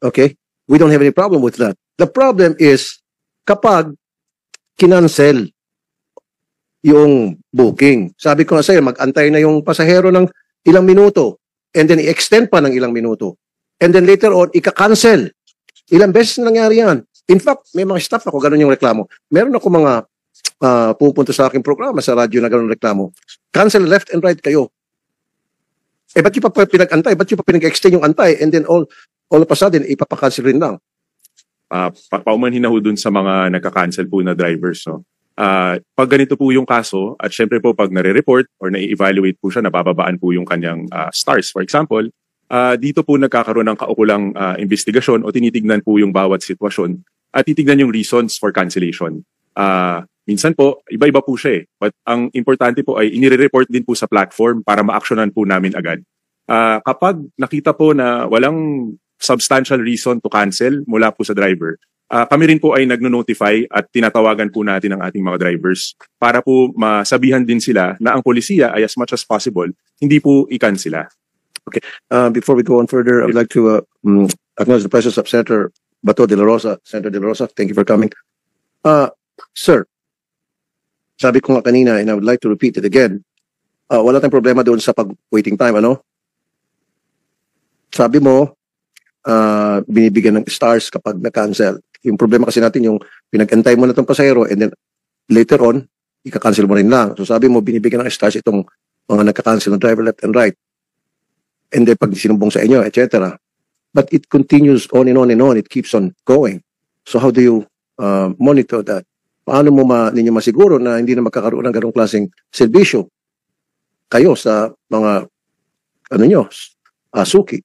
Okay? We don't have any problem with that. The problem is kapag kinancel yung booking. Sabi ko nga sa'yo, mag-antay na yung pasahero ng ilang minuto and then i-extend pa ng ilang minuto. And then later on, ika-cancel. Ilang beses na nangyari yan. In fact, may mga staff ako, ganun yung reklamo. Meron ako mga pupunta sa aking programa sa radyo na ganun reklamo. Cancel left and right kayo. Ba't yung pa pinag-antay? Ba't yung pa pinag-extend yung antay? And then all of a sudden, ipapakancel rin lang. Paumanhin na ho dun sa mga nagka-cancel po na drivers. No? Pag ganito po yung kaso, at syempre po pag nare-report or na-evaluate po siya, nabababaan po yung kanyang stars. For example, dito po nagkakaroon ng kaukulang investigasyon o tinitignan po yung bawat sitwasyon at titignan yung reasons for cancellation. Minsan po, iba-iba po siya eh. But ang importante po ay inire-report din po sa platform para ma-actionan po namin agad. Kapag nakita po na walang substantial reason to cancel mula po sa driver, kami rin po ay nagno-notify at tinatawagan po natin ang ating mga drivers para po masabihan din sila na ang polisiya ay as much as possible, hindi po i-cancela. Okay. Before we go on further, I would like to acknowledge the presence of Senator Bato de la Rosa. Senator de la Rosa, thank you for coming. Sir, sabi ko nga kanina, and I would like to repeat it again, wala tayong problema doon sa pag-waiting time, ano? Sabi mo, binibigyan ng stars kapag na-cancel. Yung problema kasi natin, yung pinag-antay mo na itong pasahero, and then later on, ika-cancel mo rin lang. So sabi mo, binibigyan ng stars itong mga nagka-cancel ng driver left and right. And then pag sinumbong sa inyo, etc. But it continues on and on and on. It keeps on going. So how do you monitor that? Paano mo ninyo masiguro na hindi na magkakaroon ng ganong klaseng serbisyo kayo sa mga suki?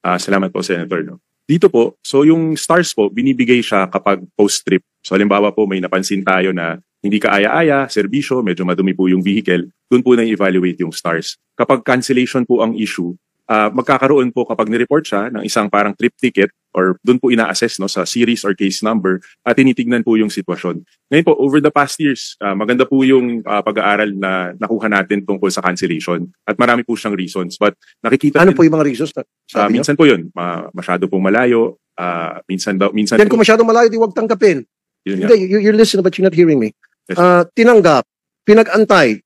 Salamat po, Senator. No? Dito po, so yung stars po, binibigay siya kapag post-trip. So halimbawa po, may napansin tayo na hindi ka aya-aya, serbisyo, medyo madumi po yung vehicle, doon po na-evaluate yung stars. Kapag cancellation po ang issue, magkakaroon po kapag nireport siya ng isang parang trip ticket or doon po ina-assess no, sa series or case number at tinitignan po yung sitwasyon. Ngayon po, over the past years, maganda po yung pag-aaral na nakuha natin tungkol sa cancellation at marami po siyang reasons. But nakikita ano po yung mga reasons? Minsan po yun, masyado pong malayo, minsan yan kung masyado malayo, di huwag tanggapin. Hindi, you're listening but you're not hearing me. Yes. Tinanggap, pinag-antay.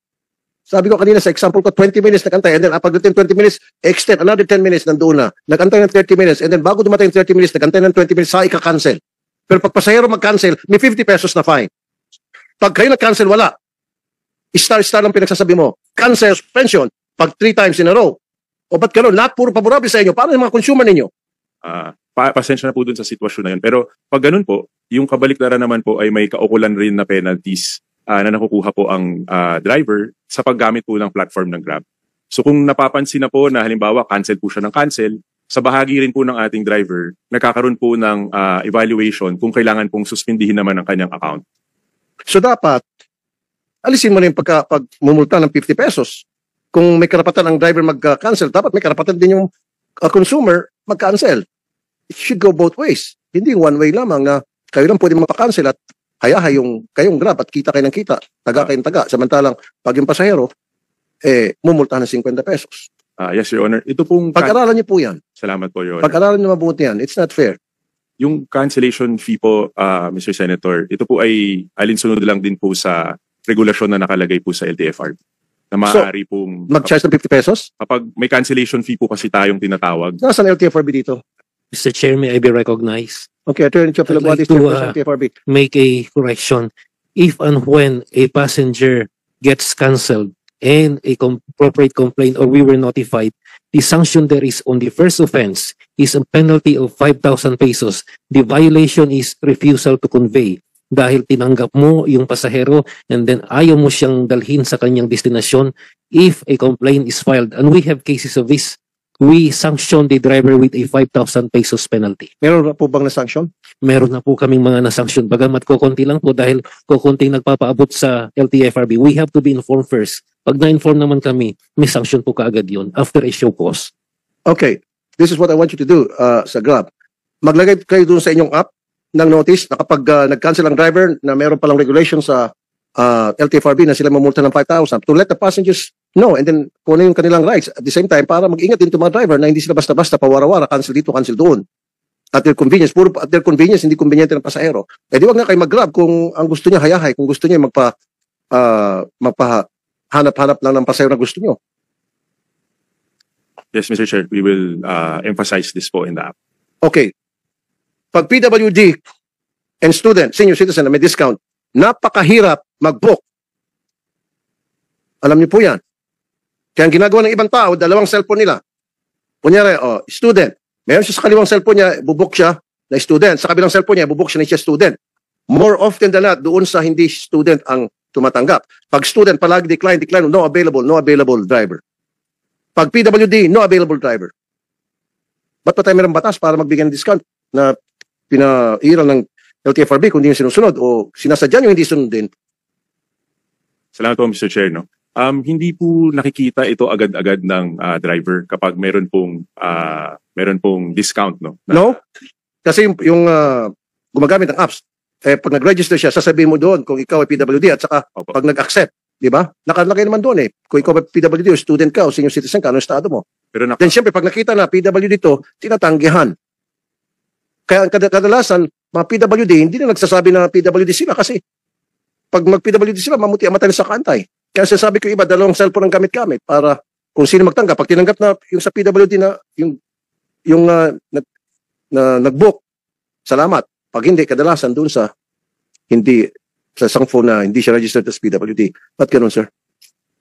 Sabi ko kanina sa example ko, 20 minutes nag-antay, and then pagdating 20 minutes, extend another 10 minutes nandun na. Nag-antay ng 30 minutes, and then bago dumating 30 minutes, nag-antay ng 20 minutes, ika-cancel. Pero pag pasahero mag-cancel, may 50 pesos na fine. Pag kayo nag-cancel, wala. Star lang pinagsasabi mo. Cancel, suspension, pag 3 times in a row. O ba't gano'n? Lahat puro paborable sa inyo. Paano yung mga consumer ninyo? Pasensya na po dun sa sitwasyon na yun. Pero pag ganun po, yung kabaliktaran naman po ay may kaukulan rin na penalties na nakukuha po ang driver sa paggamit po ng platform ng Grab. So kung napapansin na po na halimbawa cancel po siya ng cancel, sa bahagi rin po ng ating driver, nagkakaroon po ng evaluation kung kailangan pong suspindihin naman ang kanyang account. So dapat, alisin mo na yung pagmumulta ng 50 pesos. Kung may karapatan ang driver mag-cancel, dapat may karapatan din yung consumer mag-cancel. It should go both ways. Hindi one way lamang na kayo lang pwede mapakancel at hayahay yung kayong Grab at kita kayo ng kita, taga kayong taga. Samantalang pag yung pasahero, mumultahan ng 50 pesos. Yes, Your Honor. Ito pong... Pag-aralan niyo po yan. Salamat po, Your Honor. Pag-aralan niyo mabuti yan. It's not fair. Yung cancellation fee po, Mr. Senator, ito po ay alinsunod lang din po sa regulasyon na nakalagay po sa LTFRB. Na maaari pong... Mag-charge ng 50 pesos? Kapag may cancellation fee po kasi tayong tinatawag. Nasaan LTFRB dito? Mr. Chair, may I be recognized? Okay, Attorney Chop, I'd like to make a correction. If and when a passenger gets cancelled and a appropriate complaint or we were notified, the sanction there is on the first offense is a penalty of 5,000 pesos. The violation is refusal to convey. Dahil tinanggap mo yung pasahero and then ayaw mo siyang dalhin sa kanyang destinasyon, if a complaint is filed, and we have cases of this, we sanction the driver with a 5,000 pesos penalty. Meron na po bang na-sanction? Meron na po kaming mga na-sanction. Bagamat kukunti lang po dahil kukunting nagpapaabot sa LTFRB. We have to be informed first. Pag na-inform naman kami, may sanction po kaagad yun after a show cause. Okay. This is what I want you to do sa Grab. Maglagay kayo dun sa inyong app ng notice na kapag nag-cancel ang driver na meron palang regulation sa LTFRB na sila mamulta ng 5,000 to let the passengers know and then kung ano yung kanilang rights at the same time para mag-ingat din itong mga driver na hindi sila basta-basta pawara-wara, cancel dito, cancel doon. At their convenience, puro at their convenience, hindi conveniente ng pasahero. Eh di wag na kayo mag-Grab kung ang gusto niya hayahay, kung gusto niya magpahanap-hanap lang ng pasahero na gusto niyo. Yes, Mr. Chair, we will emphasize this po in the app. Okay. Pag PWD and student, senior citizen na may discount, napakahirap mag-book. Alam niyo po yan. Kaya ang ginagawa ng ibang tao, dalawang cellphone nila. Kunyari, student, meron siya sa kaliwang cellphone niya, bubuk siya na student. Sa kabilang cellphone niya, bubuk siya na siya student. More often than not, doon sa hindi student ang tumatanggap. Pag student, palagi decline, no available driver. Pag PWD, no available driver. Ba't pa tayo mayroong batas para magbigay ng discount na pinairal ng LTFRB kung hindi yung sinusunod o sinasadyan yung hindi sunodin? Salamat po, Mr. Chair. No? Hindi po nakikita ito agad-agad ng driver kapag meron pong discount. No? Kasi yung gumagamit ng apps, pag nag-register siya, sasabihin mo doon kung ikaw ay PWD at saka pag nag-accept, di ba? Nakalagay naman doon kung ikaw ay PWD o student ka o senior citizen ka, anong estado mo? Pero Then syempre, pag nakita na PWD to, tinatanggihan. Kaya kadalasan, mga PWD, hindi na nagsasabi na PWD sila kasi pag mag-PWD sila, mamuti ang mata sa kantay. Kaya sasabi ko iba, dalawang cellphone ang gamit-gamit para kung sino magtanggap. Pag tinanggap na yung sa PWD na yung nag-book, salamat. Pag hindi, kadalasan doon sa isang phone na hindi siya registered as PWD. Ba't ganun, sir?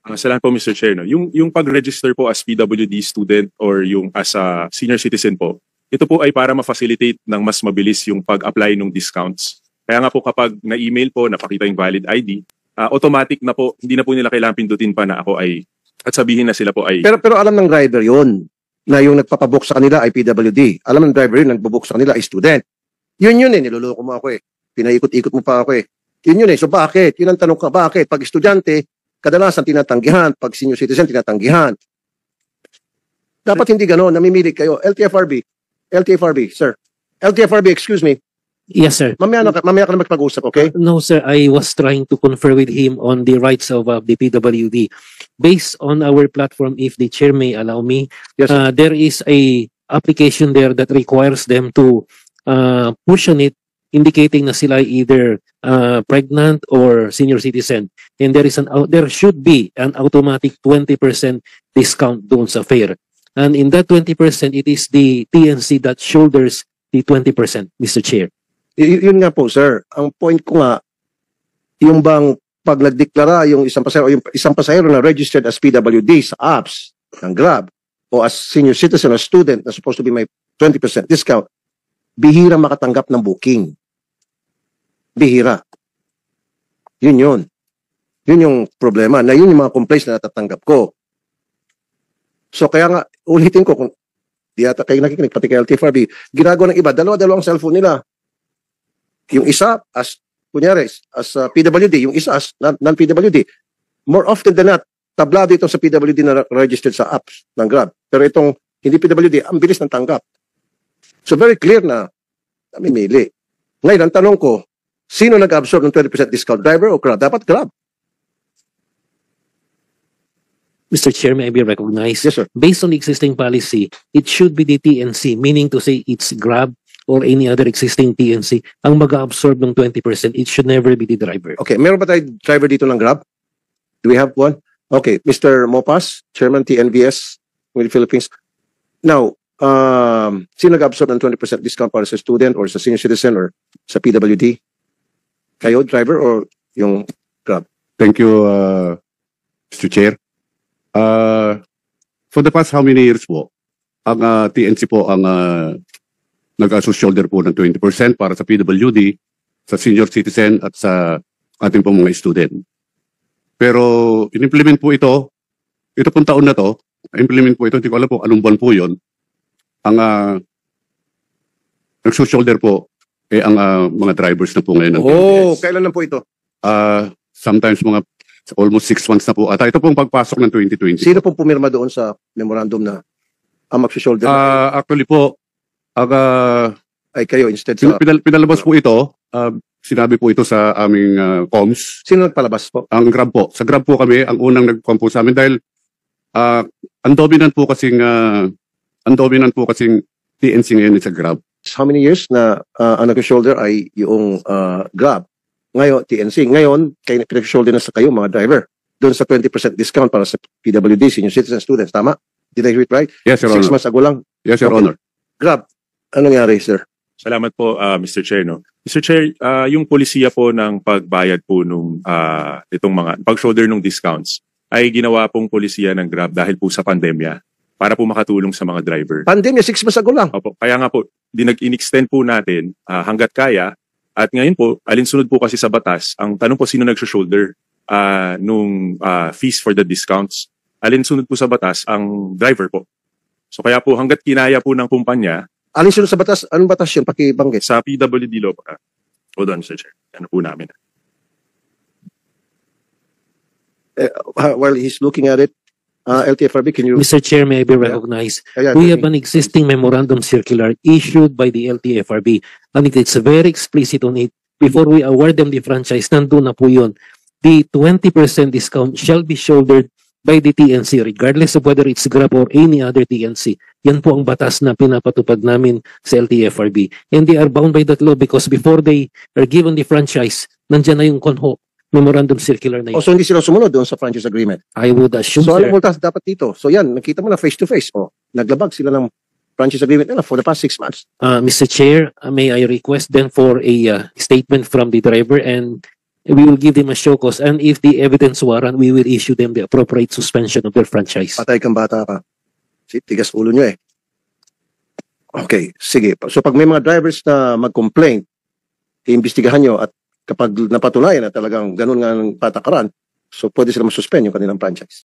Salamat po, Mr. Chair. No? Yung pag-register po as PWD student or yung as a senior citizen po, ito po ay para ma-facilitate ng mas mabilis yung pag-apply ng discounts. Kaya nga po kapag na-email po, napakita yung valid ID, automatic na po, hindi na po nila kailangan pindutin pa na ako ay, at sabihin na sila po ay... Pero alam ng driver yun, na yung nagpapabook sa kanila ay PWD. Alam ng driver yun, nagpapabook sa kanila ay student. Yun niloloko mo ako Pinaikot-ikot mo pa ako Yun So bakit? Yun ang tanong ka, bakit? Pag estudyante, kadalasan tinatanggihan. Pag senior citizen, tinatanggihan. Dapat hindi gano'n, namimili kayo. LTFRB, sir. LTFRB, excuse me. Yes, sir. Mamaya ka na magpag-usap, okay? No, sir. I was trying to confer with him on the rights of the PWD. Based on our platform, if the chair may allow me, Yes, sir. there is a application there that requires them to push on it, indicating na sila either pregnant or senior citizen. And there should be an automatic 20% discount doon sa fare. And in that 20%, it is the TNC that shoulders the 20%, Mr. Chair. Yun nga po, sir. Ang point ko nga, yung bang pag nagdeklara yung isang pasahero na registered as PWD sa apps ng Grab o as senior citizen or student na supposed to be may 20% discount, bihira makatanggap ng booking. Bihira. Yun yung problema. Na yun yung mga complaints na natatanggap ko. So kaya nga, ulitin ko, kung di ata kayo nakikinig, pati kay LTFRB, ginagawa ng iba, dalawang cellphone nila. Yung isa, as kunyari, as PWD, yung isa as non-PWD. More often than not, tablado ito sa PWD na registered sa apps ng Grab. Pero itong hindi PWD, ang bilis ng tanggap. So very clear na namimili. Ngayon, ang tanong ko, sino nag-absorb ng 20% discount? Driver o Grab? Dapat Grab. Mr. Chair, may I be recognized? Yes, sir. Based on the existing policy, it should be the TNC, meaning to say it's Grab or any other existing TNC. Ang mag-absorb ng 20%, it should never be the driver. Okay, meron ba tayo driver dito ng Grab? Do we have one? Okay, Mr. Mopas, Chairman TNVS with the Philippines. Now, sino nag-absorb ng 20% discount para sa student or sa senior citizen or sa PWD? Kayo, driver, or yung Grab? Thank you, Mr. Chair. For the past how many years po, ang TNC po ang nag-shoulder po ng 20% para sa PWD, sa senior citizen at sa ating pong mga student. Pero in-implement po ito pong taon na to, implement po ito, hindi ko alam po anong buwan po yun, ang nag-shoulder po ang mga drivers na po ngayon ng PNS. Kailan na po ito? Sometimes mga almost 6 months na po. At ito pong pagpasok ng 2020. Sino pong pumirma doon sa memorandum na ang mag-shoulder? Actually po, ay kayo instead sa... Pinalabas po ito, sinabi po ito sa aming comms. Sino nagpalabas po? Ang Grab po. Sa Grab po kami, ang unang nag-com po sa amin dahil ang dominant po kasing TNC ngayon sa Grab. how many years na ang nag-shoulder ay yung Grab. Ngayon, TNC. Ngayon, kayo pinag-shoulder na sa kayo, mga driver. Doon sa 20% discount para sa PWD, senior citizen students. Tama? Did I hear it right? Yes, Your 6 Honor. months ago lang. Yes, Your Okay. Honor. Grab. Ano nangyari, sir? Salamat po, Mr. Chair. No? Mr. Chair, yung polisiya po ng pagbayad po nung itong mga pag-shoulder ng discounts ay ginawa pong polisiya ng Grab dahil po sa pandemya para po makatulong sa mga driver. Pandemya, 6 months ago lang. Opo, kaya nga po, in-extend po natin hanggat kaya. At ngayon po, alinsunod po kasi sa batas, ang tanong po sino nag-shoulder nung fees for the discounts. Alinsunod po sa batas, ang driver po. So kaya po hanggat kinaya po ng kumpanya, Alin sunod sa batas? Anong batas yun? Pakibanggit. sa PWD law, hold on, Mr. Chair. Ano po namin? While he's looking at it, LTFRB, can you... Mr. Chair, may I be recognized? Ayan, We have an existing memorandum circular issued by the LTFRB, and it's very explicit on it. Before we award them the franchise, nandun na po yun. The 20% discount shall be shouldered by the TNC regardless of whether it's Grab or any other TNC. Yan po ang batas na pinapatupad namin sa LTFRB. And they are bound by that law because before they are given the franchise, nandyan na yung memorandum circular na yun. O, so hindi sila sumunod doon sa franchise agreement. I would assume, So, sir. anong multas dapat dito? So, yan, nakita mo na face-to-face. O, naglabag sila ng franchise agreement nila for the past 6 months. Mr. Chair, may I request then for a statement from the driver, and we will give them a show cause, and if the evidence warrant, we will issue them the appropriate suspension of their franchise. Patay kang bata ka. Si tigas ulo nyo eh. Okay, sige. So pag may mga drivers na mag-complain, iimbestigahan nyo at kapag napatunayan na talagang ganun nga ng patakaran, so pwede sila masuspend yung kanilang franchise.